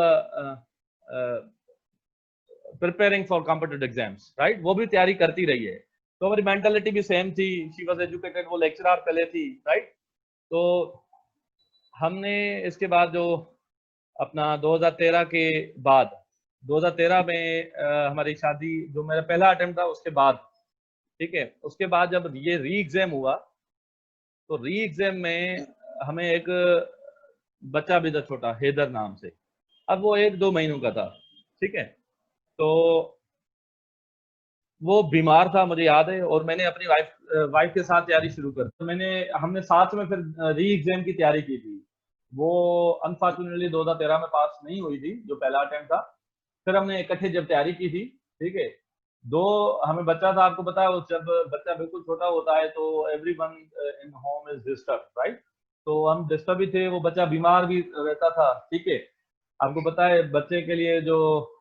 preparing for competitive exams, right. वो भी तैयारी करती रही है, तो हमारी mentality भी सेम थी। शी वाज एजुकेटेड, वो लेक्चरर पहले थी, राइट। तो हमने इसके बाद जो अपना 2013 के बाद, 2013 में हमारी शादी, जो मेरा पहला अटेम्प्ट था उसके बाद, ठीक है, उसके बाद जब ये री एग्जाम हुआ, तो री एग्जाम में हमें एक बच्चा भी था छोटा, हैदर नाम से। अब वो 1-2 महीनों का था, ठीक है। तो वो बीमार था, मुझे याद है, और मैंने अपनी वाइफ के साथ तैयारी शुरू कर, तो हमने साथ में फिर री एग्जाम की तैयारी की थी। वो अनफॉर्चुनेटली 2013 में पास नहीं हुई थी, जो पहला अटेम्प्ट था। फिर हमने इकट्ठे जब तैयारी की थी, ठीक है, दो हमें बच्चा था, आपको पता है, जब बच्चा बिल्कुल छोटा होता है तो everyone in home is disturb, right. तो हम डिस्टर्ब भी थे, वो बच्चा बीमार भी रहता था, ठीक है। आपको पता है बच्चे के लिए जो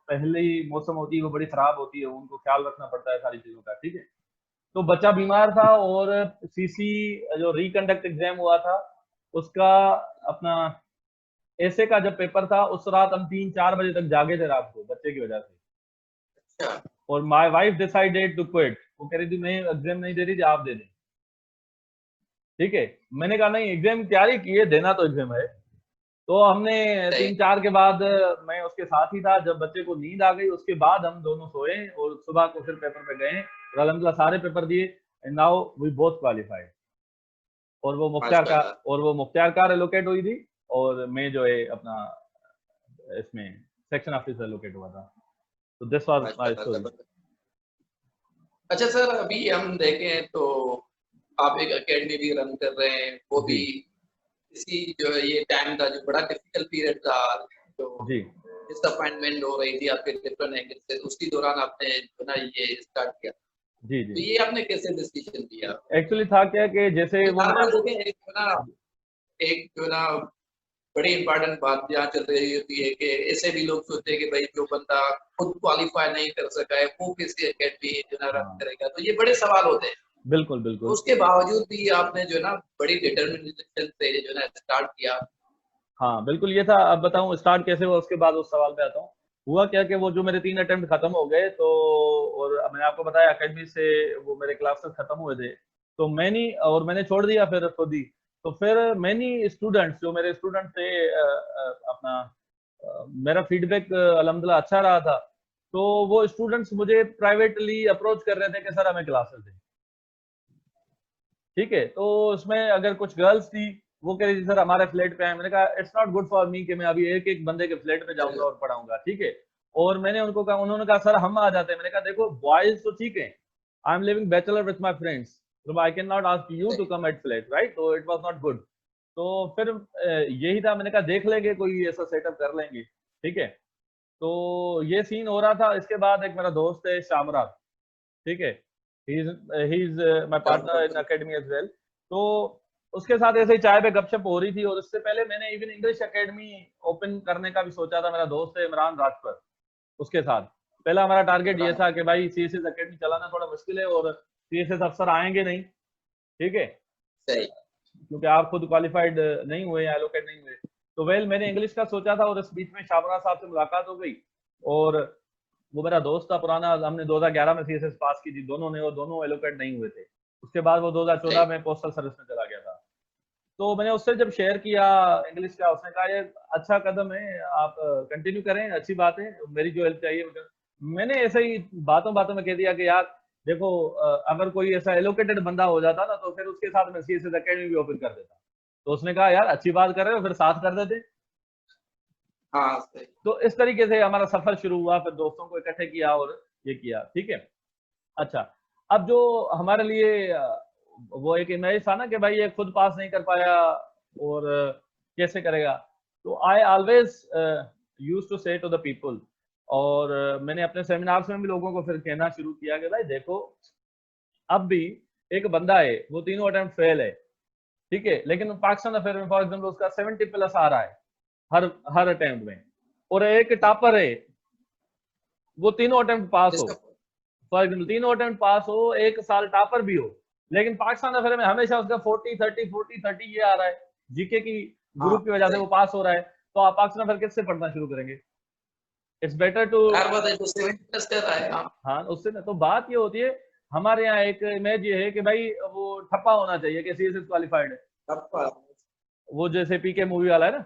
पहली मौसम होती है वो बड़ी खराब होती है, उनको ख्याल रखना पड़ता है सारी चीजों का, ठीक है। तो बच्चा बीमार था, और सीसी जो रिकंडक्ट एग्जाम हुआ था उसका, अपना ऐसे का जब पेपर था, उस रात हम 3-4 बजे तक जागे थे रात को, बच्चे की वजह से। और my wife decided to quit, वो कह रही थी मैं एग्जाम नहीं दे रही थी, आप दे दें, ठीक है। मैंने कहा नहीं, एग्जाम की तैयारी की है, देना तो एग्जाम है। तो हमने 3-4 के बाद, मैं उसके साथ ही था, जब बच्चे को नींद आ गई उसके बाद हम दोनों सोए, और सुबह को फिर पेपर पे गए, और अल्हम्दुलिल्लाह सारे पेपर दिए, and now we both qualified. और वो मुख्तियार कार एलोकेट हुई थी, और मैं जो है अपना इसमें सेक्शन ऑफिसर एलोकेट हुआ था। तो दिस वाज माय स्टोरी। अच्छा सर, अभी हम देखें तो आप एक एकेडमी भी रन कर रहे हैं, वो भी इसी जो है ये टाइम था जो बड़ा डिफिकल्ट पीरियड था, जो डिसअपॉइंटमेंट हो रही थी आपके डिफरेंट एंगल से, उसके दौरान आपने जो ना ये स्टार्ट किया। जी तो ये आपने कैसे डिसीजन लिया? एक्चुअली था क्या कि जैसे वो एक जो ना बड़ी इंपॉर्टेंट बात यहाँ चल रही होती है कि ऐसे भी लोग सोचते हैं कि भाई जो बंदा खुद क्वालिफाई नहीं कर सका है वो किसी एकेडमी जो ना रन करेगा, तो ये बड़े सवाल होते हैं। बिल्कुल बिल्कुल। उसके बावजूद भी आपने जो ना बड़ी डिटर्मिनेशन से जो ना स्टार्ट किया। हाँ बिल्कुल, ये था। अब बताऊं स्टार्ट कैसे हुआ, उसके बाद उस सवाल पे आता हूँ। हुआ क्या कि वो जो मेरे 3 अटेम्प्ट खत्म हो गए, तो और मैंने आपको बताया एकेडमी से वो मेरे क्लासेस खत्म हुए थे, तो मैंने छोड़ दिया फिर खुद ही। तो फिर मैनी स्टूडेंट्स, जो मेरे स्टूडेंट थे, अपना मेरा फीडबैक अल्हम्दुलिल्लाह अच्छा रहा था, तो वो स्टूडेंट्स मुझे प्राइवेटली अप्रोच कर रहे थे कि सर हमें क्लासेस दें, ठीक है। तो उसमें अगर कुछ गर्ल्स थी, वो कह रही थी सर हमारे फ्लैट पे आए। मैंने कहा it's not good for me कि मैं अभी एक एक बंदे के फ्लैट पे जाऊंगा और पढ़ाऊंगा, ठीक है। और मैंने उनको कहा, उन्होंने कहा सर हम आ जाते हैं। मैंने कहा देखो बॉयज तो ठीक है, I am living bachelor with my friends, so I cannot ask you to come at flat, right? So it was not good. तो फिर यही था, मैंने कहा देख लेंगे, कोई ऐसा सेटअप कर लेंगे, ठीक है। तो ये सीन हो रहा था। इसके बाद एक मेरा दोस्त है शामराज, ठीक है, he is my partner in academy as well. तो उसके साथ ऐसे ही चाय पे गपशप हो रही थी, और उससे पहले मैंने इवन इंग्लिश एकेडमी ओपन करने का भी सोचा था। मेरा दोस्त है इमरान राजपर, उसके साथ पहला हमारा टारगेट ये था कि भाई सीएसएस एकेडमी चलाना थोड़ा मुश्किल है, और सीएसएस अफसर आएंगे नहीं, ठीक है, क्योंकि आप खुद क्वालिफाइड नहीं हुए, एलोकेट नहीं हुए। तो मैंने इंग्लिश का सोचा था, और इस बीच में शामराज साहब से मुलाकात हो गई, और वो मेरा दोस्त था पुराना, हमने 2011 में सीएसएस पास की थी दोनों ने, और दोनों एलोकेट नहीं हुए थे। उसके बाद वो 2014 में पोस्टल सर्विस में चला गया था। तो मैंने उससे जब शेयर किया इंग्लिश का, उसने कहा ये अच्छा कदम है, आप कंटिन्यू करें, अच्छी बात है, मेरी जो हेल्प चाहिए। मैंने ऐसे ही बातों बातों में कह दिया कि यार देखो, अगर कोई ऐसा एलोकेटेड बंदा हो जाता ना तो फिर उसके साथ में सीएसएस एकेडमी भी ओपन कर देता। तो उसने कहा यार अच्छी बात कर रहे हो, फिर साथ कर देते। हाँ सही। तो इस तरीके से हमारा सफर शुरू हुआ, फिर दोस्तों को इकट्ठे किया और ये किया, ठीक है। अच्छा, अब जो हमारे लिए वो एक इमेज था ना कि भाई ये खुद पास नहीं कर पाया और कैसे करेगा, तो आई ऑलवेज यूज टू से टू द पीपल, और मैंने अपने सेमिनार्स में भी लोगों को फिर कहना शुरू किया कि भाई देखो, अब भी एक बंदा है वो तीनों अटेम्प्ट फेल है, ठीक है, लेकिन पाकिस्तान अफेयर में फॉर एग्जाम्पल उसका 70+ आ रहा है हर हर अटेम्प्ट में, और एक टॉपर है वो तीनों अटेम्प्ट पास हो, जिसका फॉर एग्जाम्पल तीनों अटेम्प्ट पास हो, एक साल टॉपर भी हो, लेकिन पाकिस्तान अफेयर में हमेशा उसका 40-30 ये आ रहा है, जीके की हाँ ग्रुप की वजह से सही। वो पास हो रहा है, तो आप पाकिस्तान अफेयर किससे पढ़ना शुरू करेंगे? इट्स बेटर टू, हर बात है जो 70+ कर रहा है। हाँ हाँ उससे ना, तो बात ये होती है, हमारे यहाँ एक इमेज ये है कि भाई वो ठप्पा होना चाहिए कि सीएसएस क्वालिफाइड है, अब वो जैसे पीके मूवी वाला है ना,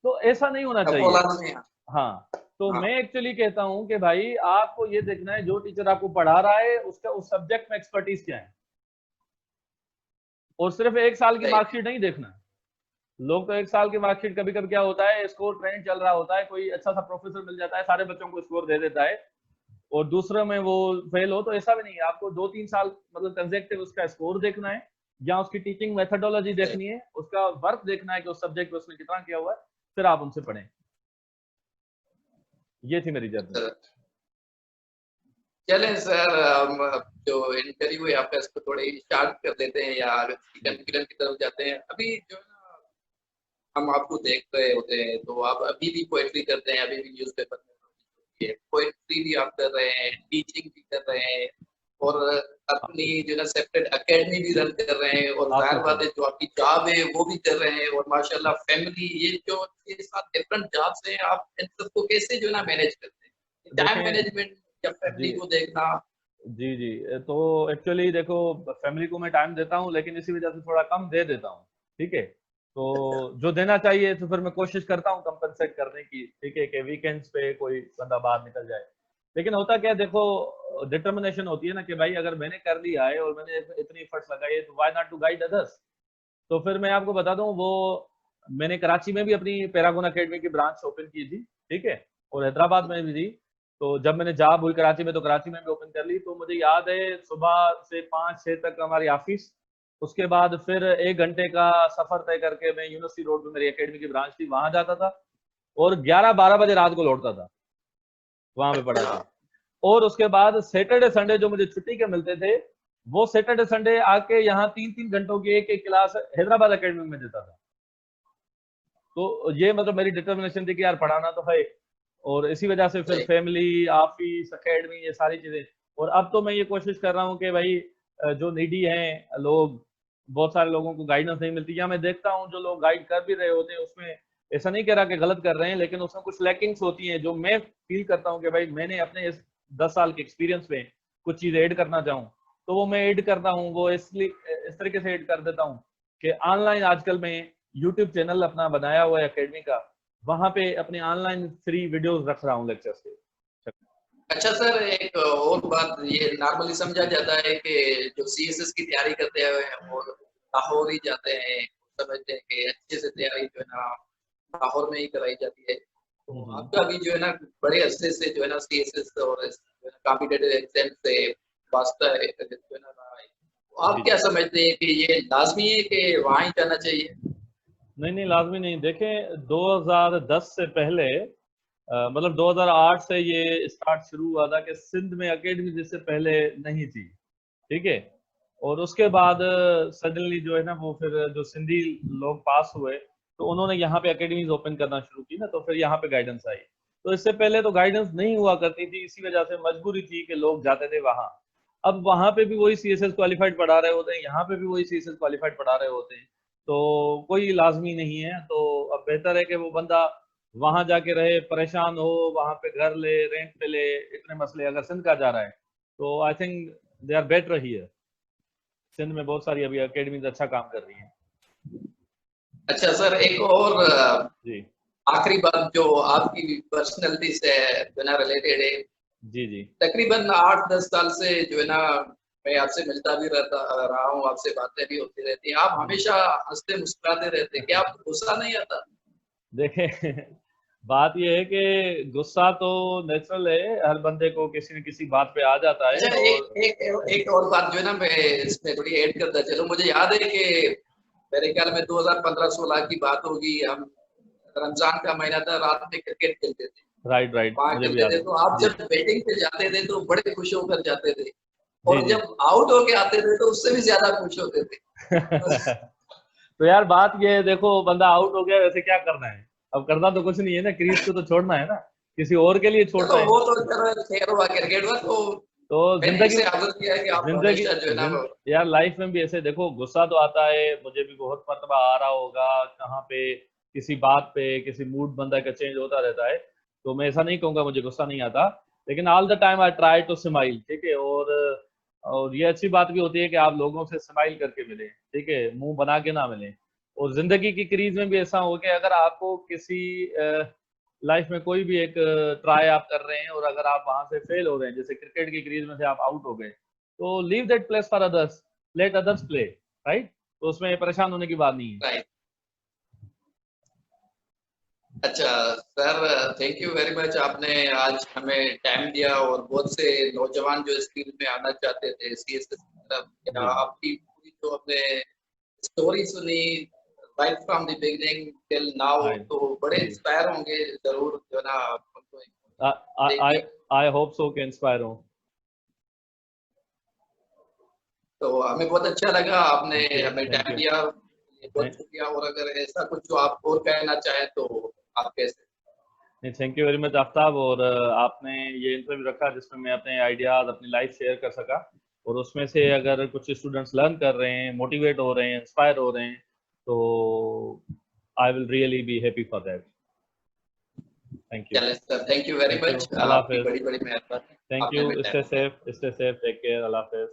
तो ऐसा नहीं होना अब चाहिए। बोला नहीं। हाँ, तो हाँ मैं एक्चुअली कहता हूँ कि भाई आपको ये देखना है जो टीचर आपको पढ़ा रहा है उसका उस सब्जेक्ट में एक्सपर्टीज क्या है, और सिर्फ एक साल की सही। मार्कशीट नहीं देखना। लोग तो एक साल की मार्कशीट, कभी कभी क्या होता है स्कोर ट्रेंड चल रहा होता है, कोई अच्छा सा प्रोफेसर मिल जाता है सारे बच्चों को स्कोर दे देता है और दूसरे में वो फेल हो, तो ऐसा भी नहीं है। आपको 2-3 साल मतलब कंसेक्टिव उसका स्कोर देखना है, या उसकी टीचिंग मेथोडोलॉजी सही। देखनी है, उसका वर्क देखना है कि उस सब्जेक्ट में उसने कितना किया हुआ है, फिर आप उनसे पढ़ें। ये थी मेरी जर्नी। सर चलें सर, हम जो इंटरव्यू है आपका इसको थोड़े स्टार्ट कर देते हैं या कंक्लूजन की तरफ जाते हैं। अभी जो है ना हम आपको देख रहे होते हैं तो आप अभी भी पोएट्री करते हैं, अभी भी न्यूज़पेपर में पोएट्री भी आप कर रहे हैं, टीचिंग भी कर रहे हैं और अपनी जो है सेपरेट एकेडमी भी रन कर रहे हैं, और जाहिर बात एब्सोल्युटली। है जो आपकी जॉब है वो भी कर रहे हैं, और माशाल्लाह फैमिली, ये जो 6-7 डिफरेंट जॉब्स हैं, आप इन सबको कैसे जो है ना मैनेज करते हैं, टाइम देखें मैनेजमेंट या जी फैमिली को देखना? जी जी, तो एक्चुअली देखो, फैमिली को मैं टाइम देता हूँ लेकिन इसी वजह से थोड़ा कम दे देता हूँ, ठीक है। तो अच्छा। जो देना चाहिए तो फिर मैं कोशिश करता हूँ कंपनसेट करने की, ठीक है, कि वीकेंड्स पे कोई बंदा बाहर निकल जाए। लेकिन होता क्या है, देखो डिटर्मिनेशन होती है ना कि भाई अगर मैंने कर लिया है और मैंने इतनी एफर्ट्स लगाई है तो why not to guide others. तो फिर मैं आपको बता दूं, वो मैंने कराची में भी अपनी पैरागोन एकेडमी की ब्रांच ओपन की थी, ठीक है, और हैदराबाद में भी थी। तो जब मैंने जॉब हुई कराची में तो कराची में भी ओपन कर ली। तो मुझे याद है सुबह से 5-6 तक हमारी ऑफिस, उसके बाद फिर 1 घंटे का सफर तय करके मैं यूनिवर्सिटी रोड पे मेरी एकेडमी की ब्रांच थी वहां जाता था, और 11-12 बजे रात को लौटता था वहां पे पढ़ा अच्छा। के। और उसके बाद सैटरडे संडे जो मुझे छुट्टी के मिलते थे, वो सैटरडे संडे आके यहाँ 3-3 घंटों की एक एक क्लास हैदराबाद एकेडमी में देता था। तो ये मतलब मेरी डिटर्मिनेशन थी कि यार पढ़ाना तो है, और इसी वजह से फिर सही। फैमिली, ऑफिस, एकेडमी, ये सारी चीजें। और अब तो मैं ये कोशिश कर रहा हूँ कि भाई जो नीडी हैं लोग, बहुत सारे लोगों को गाइडेंस नहीं मिलती, या मैं देखता हूँ जो लोग गाइड कर भी रहे होते हैं उसमें, ऐसा नहीं कह रहा कि गलत कर रहे हैं, लेकिन उसमें कुछ लैकिंग्स होती हैं जो मैं फील करता हूँ कि भाई मैंने अपने इस 10 साल के एक्सपीरियंस में कुछ चीज ऐड करना चाहूँ, तो वो मैं ऐड करता हूँ। वो इसलिए इस तरीके से ऐड कर देता हूँ कि ऑनलाइन आजकल मैं यूट्यूब चैनल अपना बनाया हुआ है एकेडमी का, वहां पे अपने ऑनलाइन फ्री वीडियोस रख रहा हूँ लेक्चर्स के। अच्छा सर, एक और बात, ये नॉर्मली समझा जाता है कि जो सीएसएस की तैयारी करते हैं और लाहौर ही जाते हैं, समझते हैं कि अच्छे से तैयारी जो है ना लाहौर में ही कराई जाती है। तो हम्म। आपका भी जो है ना बड़े अरसे से जो है ना सीएसएस और कॉम्पिटेटिव एग्जाम से वास्ता है जो है ना रहा है, तो जी आप जी। क्या समझते हैं कि ये लाजमी है कि वहाँ ही जाना चाहिए? नहीं नहीं, लाजमी नहीं। देखें 2010 से पहले, मतलब 2008 से ये स्टार्ट शुरू हुआ था कि सिंध में एकेडमी जिससे पहले नहीं थी, ठीक है। और उसके बाद सडनली जो है ना वो फिर जो सिंधी लोग पास हुए तो उन्होंने यहाँ पे एकेडमीज ओपन करना शुरू की ना, तो फिर यहाँ पे गाइडेंस आई। तो इससे पहले तो गाइडेंस नहीं हुआ करती थी, इसी वजह से मजबूरी थी कि लोग जाते थे वहां। अब वहां पे भी वही सीएसएस क्वालिफाइड पढ़ा रहे होते हैं, यहाँ पे भी वही सीएसएस क्वालिफाइड पढ़ा रहे होते हैं, तो कोई लाजमी नहीं है। तो अब बेहतर है कि वो बंदा वहां जाके रहे, परेशान हो, वहां पे घर ले, रेंट पे ले, इतने मसले। अगर सिंध का जा रहा है तो I think they are better here. Sindh में बहुत सारी अभी एकेडमीज अच्छा काम कर रही हैं। अच्छा सर, एक और जी आखिरी बात जो आपकी पर्सनैलिटी से बिना रिलेटेड है, जी जी तकरीबन 8-10 साल से जो है ना मैं आपसे मिलता भी रहा हूँ, आपसे बातें भी होती रहती हैं। आप हमेशा हंसते मुस्कुराते रहते हैं, क्या आपको गुस्सा नहीं आता? देखें बात ये है कि गुस्सा तो नेचुरल है, हर बंदे को किसी न किसी बात पे आ जाता है। अच्छा, और एक और बात जो है ना मैं इसमें थोड़ी ऐड करता चलूं। मुझे याद है कि मेरे ख्याल में 2015-16 की बात होगी। हम रमजान का महीना था, रात में क्रिकेट खेलते थे, राइट राइट, वहां मुझे भी खेलते याद थे। है। तो आप जी जब बैटिंग पे जाते थे तो बड़े खुश होकर जाते थे, जी और जी जब आउट होके आते थे तो उससे भी ज्यादा खुश होते थे। तो यार बात ये है, देखो बंदा आउट हो गया, वैसे क्या करना है? अब करना तो कुछ नहीं है ना, क्रीज को तो छोड़ना है ना, किसी और के लिए छोड़ना चलो है। वो तो चलो खैर हुआ, क्रिकेट हुआ। तो तो मैंने जिंदगी इसे आदत किया है कि आप जिंदगी हमेशा जो है ना यार लाइफ में भी ऐसे देखो, गुस्सा तो आता है, मुझे भी बहुत मरतबा आ रहा होगा, कहाँ पे किसी बात पे किसी मूड बंदा का चेंज होता रहता है। तो मैं ऐसा नहीं कहूंगा मुझे गुस्सा नहीं आता, लेकिन all the time I try to smile, ठीक है। और ये अच्छी बात भी होती है कि आप लोगों से स्माइल करके मिले, ठीक है, मुंह बना के ना मिले। और जिंदगी की क्रीज में भी ऐसा हो कि अगर आपको किसी लाइफ में कोई भी एक ट्राई आप कर रहे हैं और अगर आप वहां से फेल हो रहे हैं, जैसे क्रिकेट की क्रीज में से आप आउट हो गए, तो leave that place for others, let others play, right. तो उसमें परेशान होने की बात नहीं है। राइट। अच्छा sir, thank you very much. आपने आज हमें टाइम दिया, और बहुत से नौजवान जो इस फील्ड में आना चाहते थे सीएसएस की तरफ, या जी आपकी पूरी जो आपने स्टोरी सुनी right from the beginning till now, right तो बड़े जी। इंस्पायर होंगे जरूर जो है ना उनको आई देगी। आई होप सो के इंस्पायर हो। तो हमें बहुत अच्छा लगा, आपने थैंक यू हमें थैंक टाइम यू। दिया, ये बहुत शुक्रिया। और अगर ऐसा कुछ जो आप और कहना चाहें तो आप कैसे? नहीं, thank you very much Aftab. और आपने ये इंटरव्यू रखा जिसमें मैं अपने आइडियाज अपनी लाइफ शेयर कर सका, और उसमें से अगर कुछ स्टूडेंट्स लर्न कर रहे हैं, मोटिवेट हो रहे हैं, इंस्पायर हो रहे हैं, तो I will really be happy for that. Thank you. चलिए sir, thank you very thank you, much. अल्लाह आपकी हाफिज। बड़ी बड़ी मेहरबानी, थैंक आपने यू, हमें स्टे टाइम दिया। सेफ, टेक केयर, अल्लाह हाफिज।